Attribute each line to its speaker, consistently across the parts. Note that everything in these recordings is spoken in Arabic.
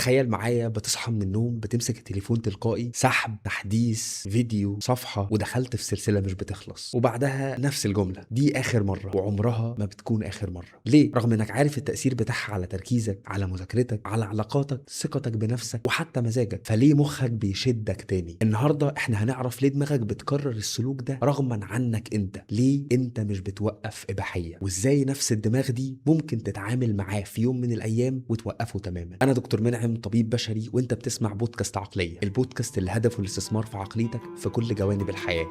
Speaker 1: تخيل معايا بتصحى من النوم بتمسك التليفون تلقائي، سحب، تحديث، فيديو، صفحة، ودخلت في سلسلة مش بتخلص، وبعدها نفس الجملة دي آخر مرة، وعمرها ما بتكون آخر مرة. ليه؟ رغم انك عارف التأثير بتاعها على تركيزك، على مذاكرتك، على علاقاتك، ثقتك بنفسك، وحتى مزاجك. فليه مخك بيشدك تاني؟ النهاردة احنا هنعرف ليه دماغك بتكرر السلوك ده رغما عنك انت. ليه انت مش بتوقف إباحية، وازاي نفس الدماغ دي ممكن تتعامل معاه في يوم من الأيام وتوقفه تماما. انا دكتور منعم، طبيب بشري، وانت بتسمع بودكاست عقلية، البودكاست اللي هدفه الاستثمار في عقليتك في كل جوانب الحياة.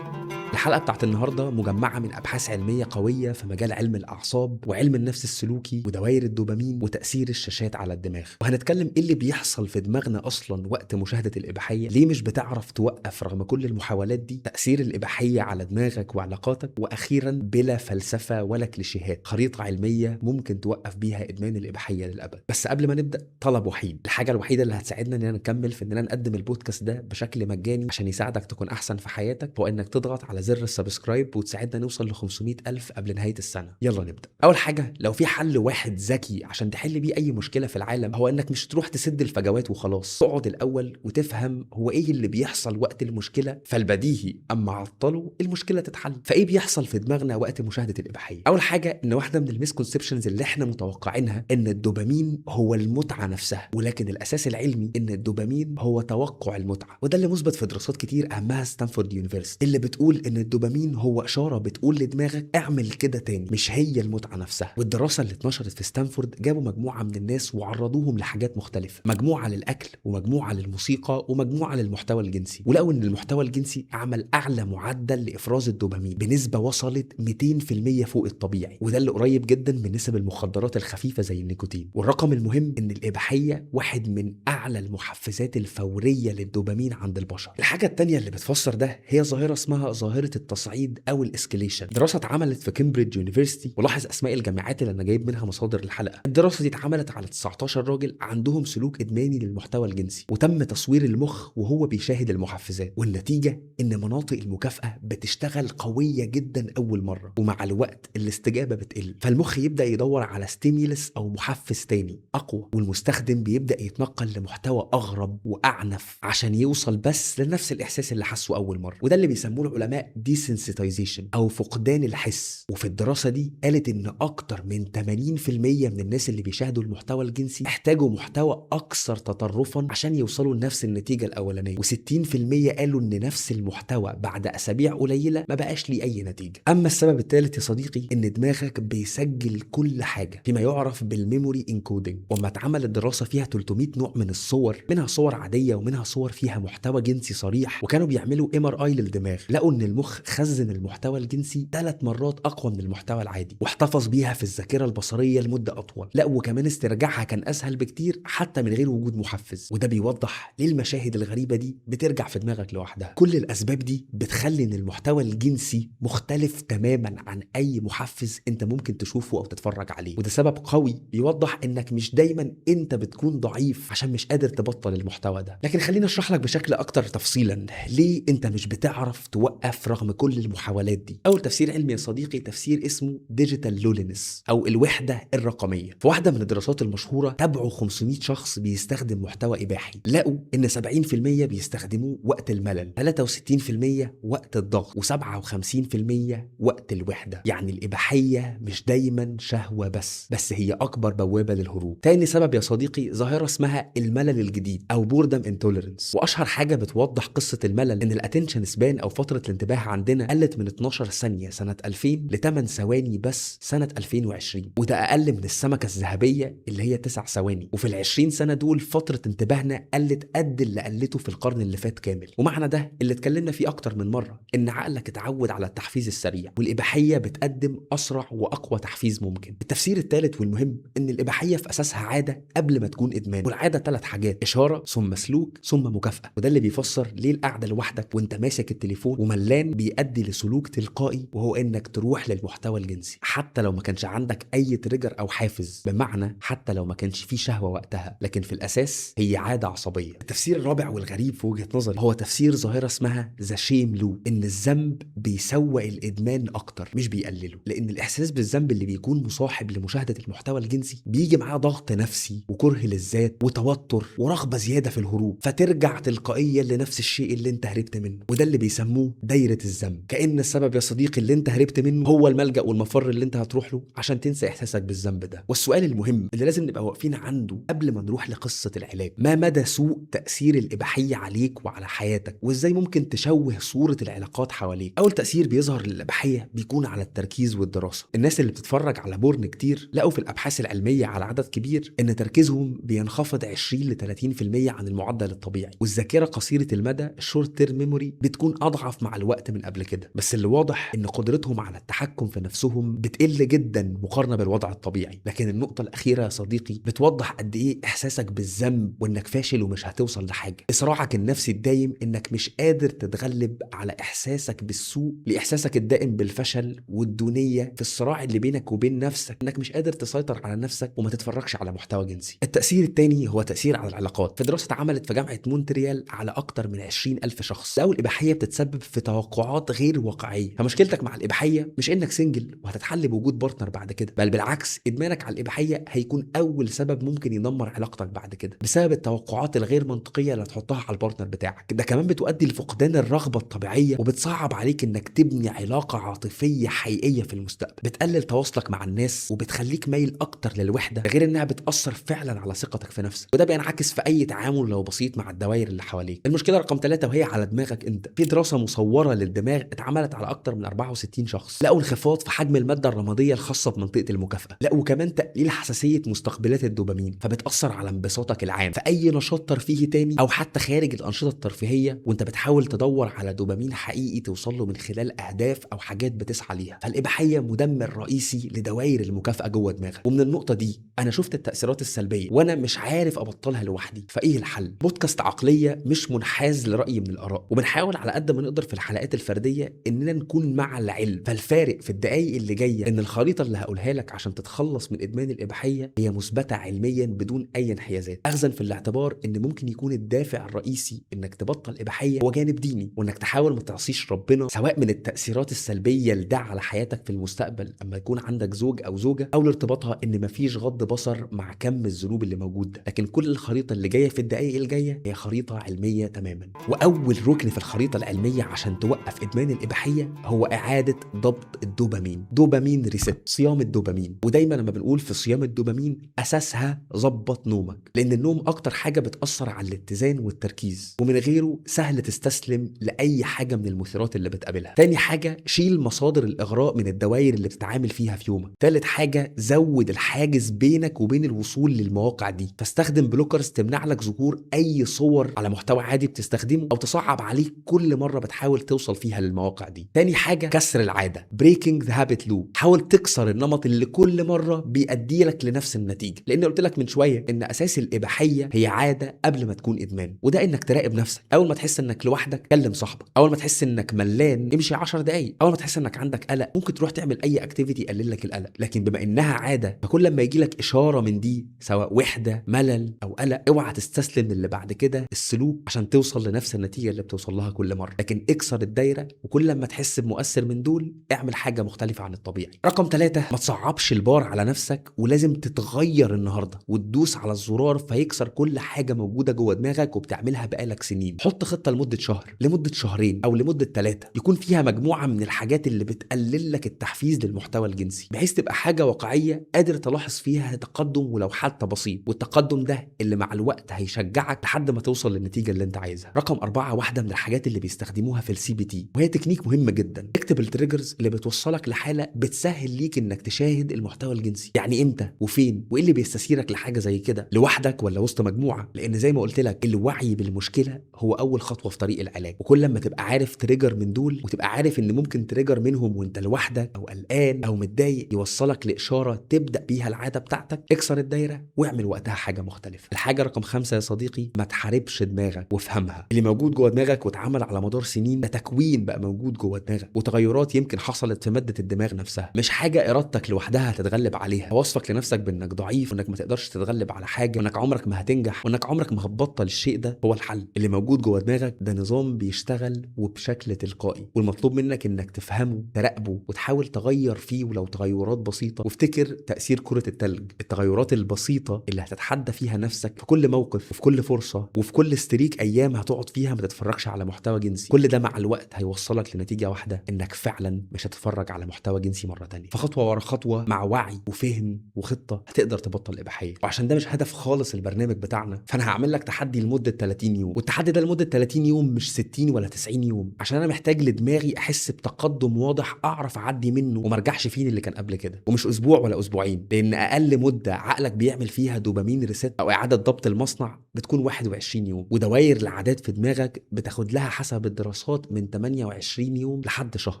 Speaker 1: الحلقة بتاعت النهاردة مجمعة من أبحاث علمية قوية في مجال علم الأعصاب وعلم النفس السلوكي ودوائر الدوبامين وتأثير الشاشات على الدماغ. وهنتكلم إيه اللي بيحصل في دماغنا أصلا وقت مشاهدة الإباحية، ليه مش بتعرف توقف رغم كل المحاولات دي، تأثير الإباحية على دماغك وعلاقاتك، وأخيرا بلا فلسفة ولا كليشيهات، خريطة علمية ممكن توقف بيها إدمان الإباحية للأبد. بس قبل ما نبدأ، طلب وحيد. الحاجة الوحيدة اللي هتساعدنا إننا نكمل في إننا نقدم البودكاست ده بشكل مجاني عشان يساعدك تكون أحسن في حياتك، هو إنك تضغط على زر السبسكرايب وتساعدنا نوصل ل 500 ألف قبل نهاية السنة. يلا نبدأ. أول حاجة، لو في حل واحد ذكي عشان تحل بيه أي مشكلة في العالم، هو إنك مش تروح تسد الفجوات وخلاص. تقعد الأول وتفهم هو إيه اللي بيحصل وقت المشكلة، فالبديهي أما عطله المشكلة تتحل. فإيه بيحصل في دماغنا وقت مشاهدة الإباحية؟ أول حاجة، إن واحدة من الميسكونسبشنز اللي إحنا متوقعينها إن الدوبامين هو المتعة نفسها، ولكن الأساس العلمي إن الدوبامين هو توقع المتعة. وده اللي مثبت في دراسات كتير أهمها ستانفورد يونيفرسيتي، اللي بتقول إن الدوبامين هو إشارة بتقول لدماغك اعمل كده تاني، مش هي المتعة نفسها. والدراسة اللي اتنشرت في ستانفورد جابوا مجموعة من الناس وعرضوهم لحاجات مختلفة، مجموعة للأكل، ومجموعة للموسيقى، ومجموعة للمحتوى الجنسي. ولقوا إن المحتوى الجنسي عمل أعلى معدل لإفراز الدوبامين بنسبة وصلت 200% فوق الطبيعي، وده اللي قريب جدا من نسب المخدرات الخفيفة زي النيكوتين. والرقم المهم إن الإباحية واحد من أعلى المحفزات الفورية للدوبامين عند البشر. الحاجة التانية اللي بتفسر ده هي ظاهرة اسمها ظاهرة التصعيد أو الاسكليشن. دراسة اتعملت في كامبريدج يونيفرسيتي، ولاحظ أسماء الجامعات اللي أنا جايب منها مصادر الحلقة. الدراسة دي اتعملت على 19 راجل عندهم سلوك إدماني للمحتوى الجنسي، وتم تصوير المخ وهو بيشاهد المحفزات، والنتيجة إن مناطق المكافأة بتشتغل قوية جدا أول مرة، ومع الوقت الاستجابة بتقل، فالمخ يبدأ يدور على ستيميلس أو محفز تاني أقوى، والمستخدم بيبدأ يتنقل لمحتوى أغرب وأعنف عشان يوصل بس لنفس الإحساس اللي حسه أول مرة. وده اللي بيسموه العلماء desensitization أو فقدان الحس. وفي الدراسة دي قالت إن أكتر من 80% من الناس اللي بيشاهدوا المحتوى الجنسي احتاجوا محتوى أكثر تطرفا عشان يوصلوا لنفس النتيجة الأولانية، و60% قالوا إن نفس المحتوى بعد أسابيع قليلة ما بقاش ليه أي نتيجة. أما السبب الثالث يا صديقي، إن دماغك بيسجل كل حاجة فيما يعرف بالميموري انكودنج. وما اتعملت دراسة فيها 300 نوع من الصور، منها صور عادية ومنها صور فيها محتوى جنسي صريح، وكانوا بيعملوا MRI للدماغ، لقوا إن المخ خزن المحتوى الجنسي 3 مرات أقوى من المحتوى العادي، واحتفظ بيها في الذاكرة البصرية لمدة أطول. لقوا كمان استرجاعها كان أسهل بكتير حتى من غير وجود محفز. وده بيوضح ليه المشاهد الغريبة دي بترجع في دماغك لوحدها. كل الأسباب دي بتخلي إن المحتوى الجنسي مختلف تماما عن أي محفز أنت ممكن تشوفه أو تتفرج عليه. وده سبب قوي بيوضح إنك مش دايما أنت بتكون ضعيف عشان مش قادر تبطل المحتوى ده. لكن خلينا أشرح لك بشكل أكتر تفصيلا ليه أنت مش بتعرف توقف رغم كل المحاولات دي. أول تفسير علمي يا صديقي تفسير اسمه ديجيتال لولينس أو الوحدة الرقمية. في واحدة من الدراسات المشهورة تابعوا 500 شخص بيستخدم محتوى إباحي، لقوا إن 70% بيستخدموه وقت الملل، 63% وقت الضغط، و57% وقت الوحدة. يعني الإباحية مش دايما شهوة بس هي أكبر بوابة للهروب. تاني سبب يا صديقي ظاهرة اسمها الملل الجديد أو بوردم انتوليرنس. وأشهر حاجة بتوضح قصة الملل إن الاتنشن سبان أو فترة الانتباه عندنا قلت من 12 ثانية سنة 2000 ل 8 ثواني بس سنة 2020، وده أقل من السمكة الذهبية اللي هي 9 ثواني. وفي ال20 سنة دول فترة انتباهنا قلت قد اللي قلته في القرن اللي فات كامل. ومعنى ده اللي اتكلمنا فيه أكتر من مرة، إن عقلك اتعود على التحفيز السريع، والإباحية بتقدم أسرع وأقوى تحفيز ممكن. التفسير الثالث والمهم إن الإباحية في أساسها عادة قبل ما تكون إدمان، والعادة 3 حاجات: إشارة ثم سلوك ثم مكافأة. وده اللي بيفسر ليه القعدة لوحدك وإنت ماسك التليفون وملان بيؤدي لسلوك تلقائي، وهو انك تروح للمحتوى الجنسي حتى لو ما كانش عندك اي تريجر او حافز، بمعنى حتى لو ما كانش فيه شهوة وقتها، لكن في الاساس هي عادة عصبية. التفسير الرابع والغريب في وجهة نظري هو تفسير ظاهرة اسمها ذا شيم لوب، ان الذنب بيسوق الادمان اكتر مش بيقلله، لان الاحساس بالذنب اللي بيكون مصاحب لمشاهدة المحتوى الجنسي بيجي معاه ضغط نفسي وكره للذات وتوتر ورغبة زيادة في الهروب، فترجع تلقائيا لنفس الشيء اللي انت هربت منه، وده اللي بيسموه دايرة الذنب. كأن السبب يا صديقي اللي انت هربت منه هو الملجأ والمفر اللي انت هتروح له عشان تنسى احساسك بالذنب ده. والسؤال المهم اللي لازم نبقى واقفين عنده قبل ما نروح لقصة العلاج، ما مدى سوء تأثير الإباحية عليك وعلى حياتك، وازاي ممكن تشوه صورة العلاقات حواليك؟ أول تأثير بيظهر للإباحية بيكون على التركيز والدراسة. الناس اللي بتتفرج على بورن كتير لقوا في الأبحاث العلمية على عدد كبير إن تركيزهم بينخفض 20 ل 30% عن المعدل الطبيعي، والذاكرة قصيرة المدى الشورت تيرم ميموري بتكون أضعف مع الوقت من قبل كده. بس اللي واضح إن قدرتهم على التحكم في نفسهم بتقل جدا مقارنة بالوضع الطبيعي. لكن النقطة الأخيرة يا صديقي بتوضح قد إيه إحساسك بالذنب وإنك فاشل ومش هتوصل لحاجة، إصراعك النفسي الدايم إنك مش قادر تتغلب على إحساسك بالسوء لإحساسك الدائم بالفشل والدونية في الصراع اللي بينك وبين نفسك، إنك مش قادر تسيطر على نفسك وما تتفرجش على محتوى جنسي. التأثير الثاني هو تأثير على العلاقات. في دراسة اتعملت في جامعة مونتريال على أكتر من 20,000 شخص لقوا الإباحية بتتسبب في توقعات غير واقعية. فمشكلتك مع الإباحية مش إنك سنجل وهتتحل بوجود بارتنر بعد كده، بل بالعكس إدمانك على الإباحية هيكون أول سبب ممكن يدمر علاقتك بعد كده، بسبب التوقعات الغير منطقية اللي هتحطها على البارتنر بتاعك. ده كمان بتؤدي لفقدان الرغبة الطبيعية، وبتصعب عليك إنك تبني علاقة عاطفية حقيقية في المستقبل. بتقلل تواصلك مع الناس وبتخليك مايل أكتر للوحدة، غير إنها بتأثر فعلا على ثقتك في نفسك، وده بينعكس في أي تعامل لو بسيط مع الدوائر اللي حواليك. المشكلة رقم 3 وهي على دماغك أنت. في دراسة مصورة للدماغ اتعملت على أكتر من 64 شخص لقوا انخفاض في حجم المادة الرمادية الخاصة بمنطقة المكافأة، لقوا كمان تقليل حساسية مستقبلات الدوبامين، فبتأثر على انبساطك العام في أي نشاط ترفيهي تاني أو حتى خارج الأنشطة الترفيهية، وأنت بتحاول تدور على دوبامين حقيقي توصل له من خلال أهداف أو حاجات بتسعى ليها. فالإباحية مدمر رئيسي لدوائر المكافأة جوه دماغك. ومن النقطة دي أنا شفت التأثيرات السلبية وأنا مش عارف أبطلها لوحدي. فإيه الحل؟ بودكاست عقلية مش منحاز لرأي من الآراء، وبنحاول على قد ما نقدر في الحلقات الفردية إننا نكون مع العلم. فالفارق في الدقايق اللي جاية إن الخريطة اللي هقولها لك عشان تتخلص من إدمان الإباحية هي مثبتة علميا بدون أي انحيازات، أخذا في الاعتبار إن ممكن يكون الدافع الرئيسي إنك تبطل إباحية هو جانب ديني، وإنك تحاول ما تعصيش ربنا، سواء من التأثيرات السلبية لده على حياتك في المستقبل أما يكون عندك زوج أو زوجة، أو لارتباطها إن مفيش غض بصر مع كم الذنوب اللي موجود ده. لكن كل الخريطة اللي جاية في الدقايق الجاية هي خريطة علمية تماما. وأول ركن في الخريطة العلمية عشان توقف إدمان الإباحية هو إعادة ضبط الدوبامين، دوبامين ريست، صيام الدوبامين. ودايما لما بنقول في صيام الدوبامين أساسها ظبط نومك، لأن النوم أكتر حاجة بتأثر على الاتزان والتركيز، ومن غيره سهل تستسلم لأي حاجة من المثيرات اللي بتقابلها. تاني حاجة شيل مصادر الإغراء من الدوائر اللي بتتعامل فيها في يومك. تالت حاجة زود الحاجز بينك وبين الوصول للمواقع دي، فاستخدم بلوكرز تمنع لك ظهور أي صور على محتوى عادي بتستخدمه أو تصعب عليك كل مرة بتحاول توصل فيها للمواقع دي. تاني حاجة كسر العادة، breaking the habit loop، حاول تكسر النمط اللي كل مرة بيؤدي لك لنفس النتيجة، لأن قلت لك من شوية إن أساس الإباحية هي عادة قبل ما تكون إدمان، وده إنك تراقب نفسك. أول ما تحس إنك لوحدك كلم صاحبك، أول ما تحس إنك ملان امشي 10 دقايق، أول ما تحس إنك عندك قلق ممكن تروح تعمل أي أكتيفيتي يقلل لك القلق. لكن بما إنها عادة فكل لما يجي لك إشارة من دي سواء وحدة ملل أو قلق اوعى تستسلم للي بعد كده السلوك عشان توصل لنفس النتيجة اللي بتوصل لها كل مرة، لكن اكسر الدايرة، وكل لما تحس بمؤثر من دول اعمل حاجة مختلفة عن الطبيعي. رقم 3 ما تصعبش البار على نفسك، ولازم تتغير النهاردة وتدوس على الزرار فيكسر كل حاجة موجودة جوه دماغك وبتعملها بقالك سنين. حط خطة لمدة شهر، لمدة شهرين أو لمدة 3 يكون فيها مجموعة من الحاجات اللي بتقلل لك التحفيز للمحتوى الجنسي، بحيث تبقى حاجة واقعية قادر تلاحظ فيها تقدم ولو حتى بسيط، والتقدم ده اللي مع الوقت هيشجعك لحد ما توصل للنتيجة اللي انت عايزها. رقم 4 واحدة من الحاجات اللي بيستخدموها في الCBT وهي تكنيك مهم جدا، اكتب التريجرز اللي بتوصلك لحالة بتسهل ليك انك تشاهد المحتوى الجنسي، يعني امتى وفين وايه اللي بيستثيرك لحاجة زي كده، لوحدك ولا وسط مجموعة، لان زي ما قلت لك الوعي بالمشكلة هو اول خطوة في طريق العلاج. وكل لما تبقى عارف تريجر من دول وتبقى عارف ان ممكن تريجر منهم وانت لوحدك او قلقان او متضايق يوصلك لإشارة تبدأ بيها العادة بتاعتك، اكسر الدايرة واعمل وقتها حاجة مختلفة. الحاجه رقم 5 يا صديقي، ما تحاربش دماغك وافهمها. اللي موجود جوه دماغك واتعمل على مدار سنين ده تكوين بقى موجود جوه دماغك، وتغيرات يمكن حصلت في ماده الدماغ نفسها، مش حاجه ارادتك لوحدها هتتغلب عليها. وصفك لنفسك بانك ضعيف وانك ما تقدرش تتغلب على حاجه وانك عمرك ما هتنجح وانك عمرك ما هتبطل الشيء ده هو الحل. اللي موجود جوه دماغك ده نظام بيشتغل وبشكل تلقائي، والمطلوب منك انك تفهمه، تراقبه، وتحاول تغير فيه ولو تغيرات بسيطه. وافتكر تاثير كره التلج، التغيرات البسيطه اللي هتتحدى فيها نفسك في كل موقف وفي كل فرصه وفي كل ستريك ايام هتقعد فيها ما تتفرجش على محتوى جنسي. كل ده مع الوقت هيوصلك لنتيجه واحده، انك فعلا مش هتتفرج على محتوى جنسي مره تانية. فخطوه ورا خطوه مع وعي وفهم وخطه هتقدر تبطل الاباحيه. وعشان ده مش هدف خالص البرنامج بتاعنا، فانا هعمل لك تحدي لمده 30 يوم، والتحدي ده لمده 30 يوم مش 60 ولا 90 يوم، عشان انا محتاج لدماغي احس بتقدم واضح اعرف اعدي منه وما ارجعش فيه اللي كان قبل كده. ومش اسبوع ولا اسبوعين، لان اقل مده عقلك بيعمل فيها دوبامين ريست او اعاده ضبط المصنع بتكون 21 يوم، ودوائر العادات في دماغك بتاخد لها حسب الدراسات من 28 يوم لحد شهر.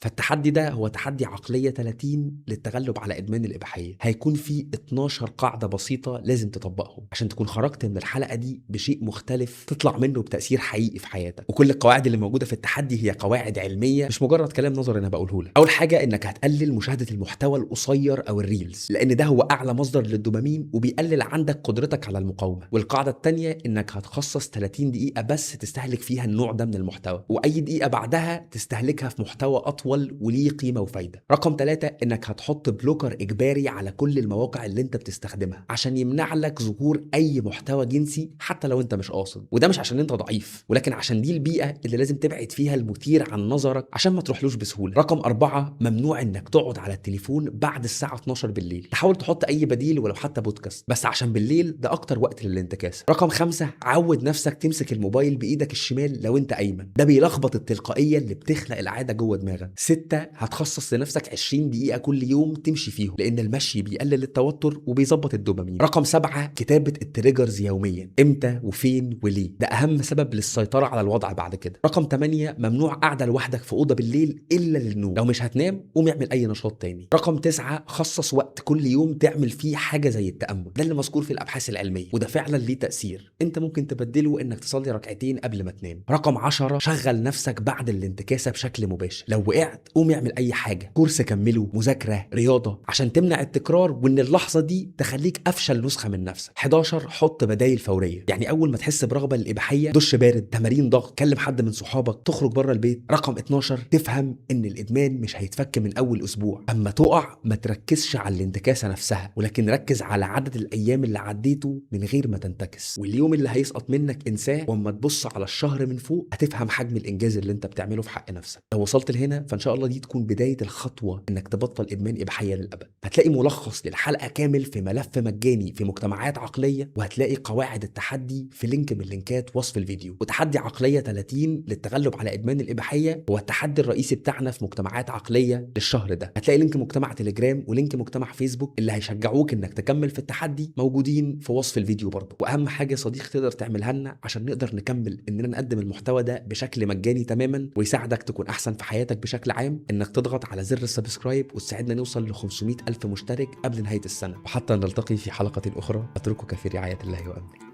Speaker 1: فالتحدي ده هو تحدي عقليه 30 للتغلب على ادمان الاباحيه. هيكون فيه 12 قاعده بسيطه لازم تطبقهم عشان تكون خرجت من الحلقه دي بشيء مختلف تطلع منه بتاثير حقيقي في حياتك. وكل القواعد اللي موجوده في التحدي هي قواعد علميه، مش مجرد كلام نظري انا بقوله لك. اول حاجه انك هتقلل مشاهده المحتوى القصير او الريلز، لان ده هو اعلى مصدر للدوبامين وبيقلل عندك قدرتك على المقاومه. والقاعده الثانيه انك هتخصص 30 دقيقه بس تستهلك فيها النوع ده من المحتوى، واي دقيقه بعدها تستهلكها في محتوى اطول وليه قيمه وفايده. رقم 3 انك هتحط بلوكر اجباري على كل المواقع اللي انت بتستخدمها عشان يمنع لك ظهور اي محتوى جنسي حتى لو انت مش قاصد. وده مش عشان انت ضعيف، ولكن عشان دي البيئه اللي لازم تبعد فيها المثير عن نظرك عشان ما تروحلوش بسهوله. رقم 4 ممنوع انك تقعد على التليفون بعد الساعه 12 بالليل. تحاول تحط اي بديل ولو حتى بودكاست، بس عشان بالليل ده اكتر وقت للانتكاسه. رقم 5 عود نفسك تمسك الموبايل بايدك الشمال لو انت ايمن، ده بيلخبط التلقائيه اللي بتخلق العاده جوه دماغك. 6 هتخصص لنفسك 20 دقيقه كل يوم تمشي فيهم، لان المشي بيقلل التوتر وبيظبط الدوبامين. رقم 7 كتابه التريجرز يوميا، امتى وفين وليه، ده اهم سبب للسيطره على الوضع بعد كده. رقم 8 ممنوع قاعده لوحدك في اوضه بالليل الا للنوم، لو مش هتنام قوم اعمل اي نشاط تاني. رقم 9 خصص وقت كل يوم تعمل فيه حاجه زي التامل، ده اللي مذكور في الابحاث العلميه وده فعلا ليه تاثير. انت ممكن تبدله انك تصلي ركعتين قبل ما تنام. رقم 10 شغل نفسك بعد الانتكاسه بشكل مباشر، لو وقعت قوم اعمل اي حاجه، كورس كمله، مذاكره، رياضه، عشان تمنع التكرار وان اللحظه دي تخليك افشل نسخه من نفسك. 11 حط بدايل فوريه، يعني اول ما تحس برغبه الاباحيه دش بارد، تمارين ضغط، كلم حد من صحابك، تخرج بره البيت. رقم 12 تفهم ان الادمان مش هيتفك من اول اسبوع، اما تقع ما تركزش على الانتكاسه نفسها، ولكن ركز على عدد الايام اللي عديته من غير ما تنتكس، واليوم اللي هيسقط منك انساه، واما تبص على الشهر من فوق هتفهم حجم الانجاز اللي انت بتعمله في حق نفسك. لو وصلت لهنا فان شاء الله دي تكون بدايه الخطوه انك تبطل ادمان اباحيه للابد. هتلاقي ملخص للحلقه كامل في ملف مجاني في مجتمعات عقليه، وهتلاقي قواعد التحدي في لينك من لينكات وصف الفيديو. وتحدي عقليه 30 للتغلب على ادمان الاباحيه هو التحدي الرئيسي بتاعنا في مجتمعات عقليه للشهر ده. هتلاقي لينك مجتمع تليجرام ولينك مجتمع فيسبوك اللي هيشجعوك انك تكمل في التحدي موجودين في وصف الفيديو برضه. واهم حاجه يا صديقي تقدر تعملها لنا عشان نقدر نكمل اننا نقدم المحتوى ده بشكل مجاني تماما ويساعدك تكون احسن في حياتك بشكل عام، انك تضغط على زر السبسكرايب وتساعدنا نوصل ل 500 الف مشترك قبل نهايه السنه. وحتى نلتقي في حلقه اخرى اتركك في رعايه الله وامنه.